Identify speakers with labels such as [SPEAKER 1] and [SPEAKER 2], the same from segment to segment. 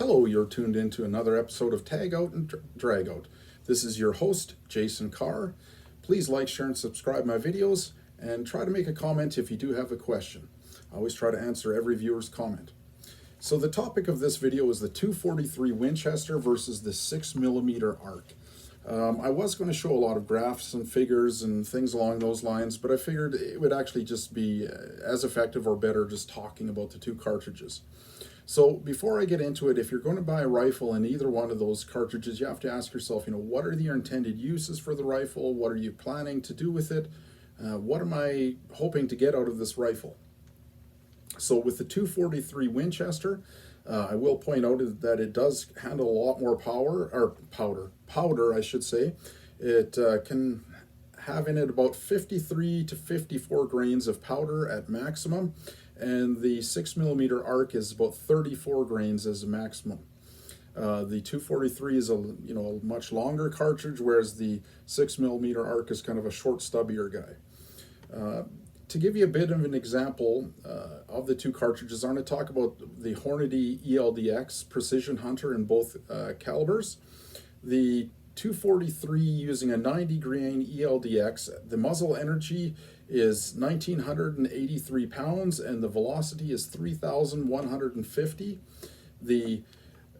[SPEAKER 1] Hello, you're tuned into another episode of Tag Out and Drag Out. This is your host, Jason Carr. Please like, share, and subscribe my videos, and try to make a comment if you do have a question. I always try to answer every viewer's comment. So the topic of this video is the 243 Winchester versus the 6mm ARC. I was going to show a lot of graphs and figures and things along those lines, but I figured it would actually just be as effective or better just talking about the two cartridges. So before I get into it, if you're going to buy a rifle in either one of those cartridges, you have to ask yourself, what are your intended uses for the rifle? What are you planning to do with it? What am I hoping to get out of this rifle? So with the 243 Winchester, I will point out that it does handle a lot more powder, I should say. It can have in it about 53 to 54 grains of powder at maximum, and the 6mm ARC is about 34 grains as a maximum. The 243 is a much longer cartridge, whereas the 6mm ARC is kind of a short, stubbier guy. To give you a bit of an example of the two cartridges, I'm going to talk about the Hornady ELDX Precision Hunter in both calibers. The 243 using a 90 grain ELDX, the muzzle energy is 1,983 pounds and the velocity is 3,150. The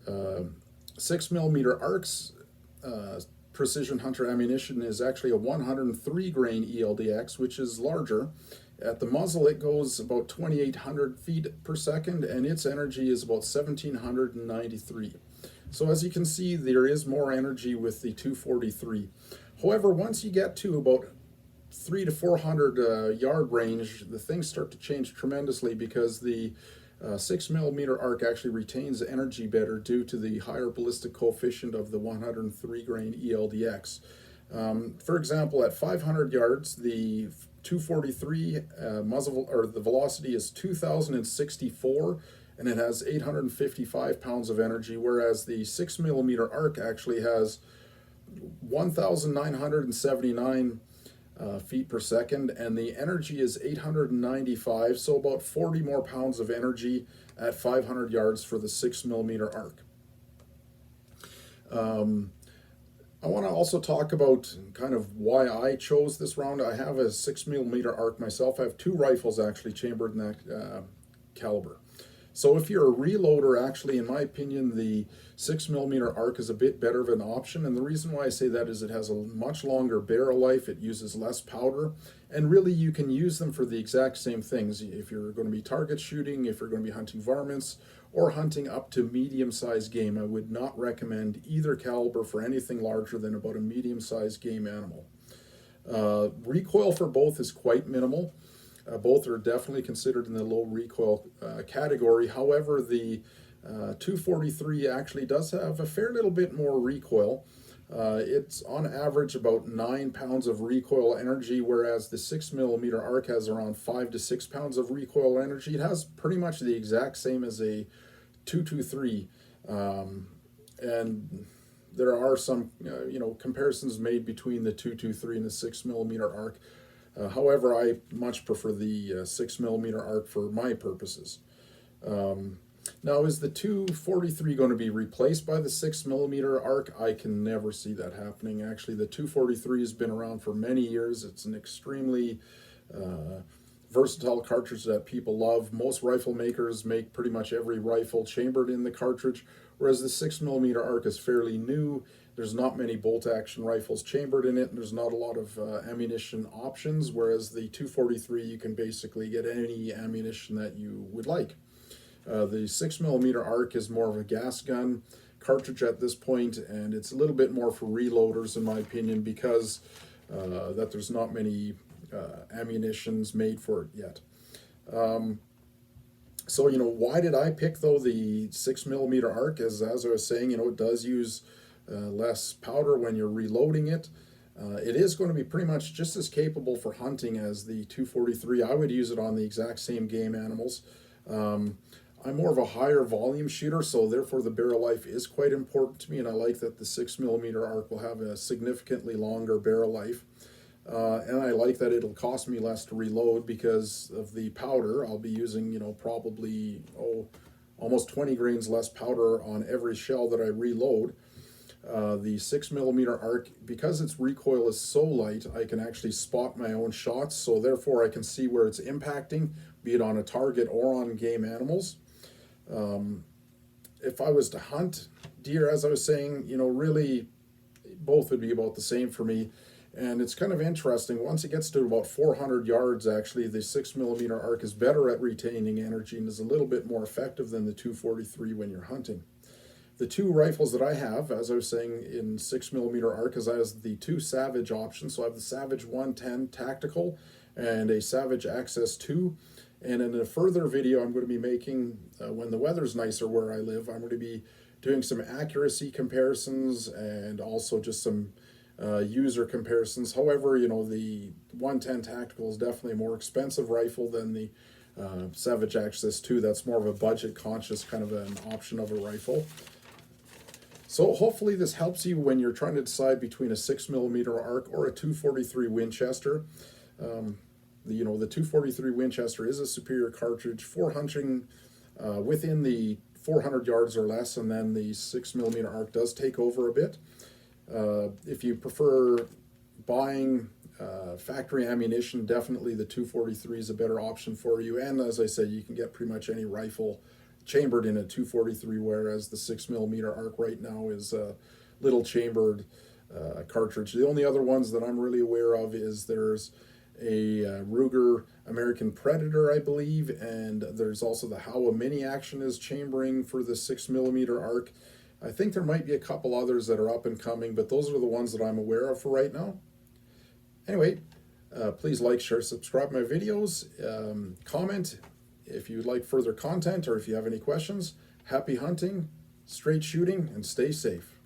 [SPEAKER 1] 6mm ARC's Precision Hunter ammunition is actually a 103 grain ELDX, which is larger. At the muzzle, it goes about 2,800 feet per second, and its energy is about 1,793. So as you can see, there is more energy with the 243. However, once you get to about 300 to 400 yard range, the things start to change tremendously, because the 6mm ARC actually retains energy better due to the higher ballistic coefficient of the 103 grain ELDX. For example, at 500 yards, the 243 the velocity is 2,064, and it has 855 pounds of energy, whereas the 6mm ARC actually has 1,979 feet per second, and the energy is 895, so about 40 more pounds of energy at 500 yards for the 6mm ARC. I want to also talk about kind of why I chose this round. I have a 6mm ARC myself. I have two rifles actually chambered in that caliber. So if you're a reloader, actually, in my opinion, the 6mm ARC is a bit better of an option. And the reason why I say that is it has a much longer barrel life, it uses less powder, and really you can use them for the exact same things. If you're going to be target shooting, if you're going to be hunting varmints, or hunting up to medium-sized game, I would not recommend either caliber for anything larger than about a medium-sized game animal. Recoil for both is quite minimal. Both are definitely considered in the low recoil category. However, the 243 actually does have a fair little bit more recoil. It's on average about 9 pounds of recoil energy, whereas the 6mm ARC has around 5 to 6 pounds of recoil energy. It has pretty much the exact same as a 223, and there are some comparisons made between the 223 and the 6mm ARC. However, I much prefer the 6mm ARC for my purposes. Now, is the 243 going to be replaced by the 6mm ARC? I can never see that happening. Actually, the 243 has been around for many years. It's an extremely versatile cartridge that people love. Most rifle makers make pretty much every rifle chambered in the cartridge, whereas the 6mm ARC is fairly new. There's not many bolt-action rifles chambered in it, and there's not a lot of ammunition options, whereas the 243, you can basically get any ammunition that you would like. The 6mm ARC is more of a gas gun cartridge at this point, and it's a little bit more for reloaders, in my opinion, because that there's not many ammunitions made for it yet. So, why did I pick, though, the 6mm ARC? As I was saying, it does use less powder when you're reloading it. It is going to be pretty much just as capable for hunting as the 243. I would use it on the exact same game animals. I'm more of a higher volume shooter, so therefore the barrel life is quite important to me, and I like that the 6mm ARC will have a significantly longer barrel life. And I like that it'll cost me less to reload because of the powder. I'll be using, probably almost 20 grains less powder on every shell that I reload. The 6mm arc, because its recoil is so light, I can actually spot my own shots, so therefore I can see where it's impacting, be it on a target or on game animals. If I was to hunt deer, as I was saying, really both would be about the same for me. And it's kind of interesting. Once it gets to about 400 yards, actually, the 6mm arc is better at retaining energy and is a little bit more effective than the 243 when you're hunting. The two rifles that I have, as I was saying, in 6mm arc, is I have the two Savage options. So I have the Savage 110 Tactical and a Savage Access 2. And in a further video I'm going to be making, when the weather's nicer where I live, I'm going to be doing some accuracy comparisons and also just some user comparisons. However, the 110 Tactical is definitely a more expensive rifle than the Savage Access 2. That's more of a budget conscious kind of an option of a rifle. So hopefully this helps you when you're trying to decide between a 6mm arc or a 243 Winchester. The 243 Winchester is a superior cartridge for hunting within the 400 yards or less, and then the 6mm arc does take over a bit. If you prefer buying factory ammunition, definitely the 243 is a better option for you. And as I said, you can get pretty much any rifle chambered in a 243, whereas the 6mm arc right now is a little chambered cartridge. The only other ones that I'm really aware of is there's a Ruger American Predator, I believe, and there's also the Howa Mini Action is chambering for the 6mm arc. I think there might be a couple others that are up and coming, but those are the ones that I'm aware of for right now. Anyway, please like, share, subscribe my videos, comment if you'd like further content or if you have any questions. Happy hunting, straight shooting, and stay safe.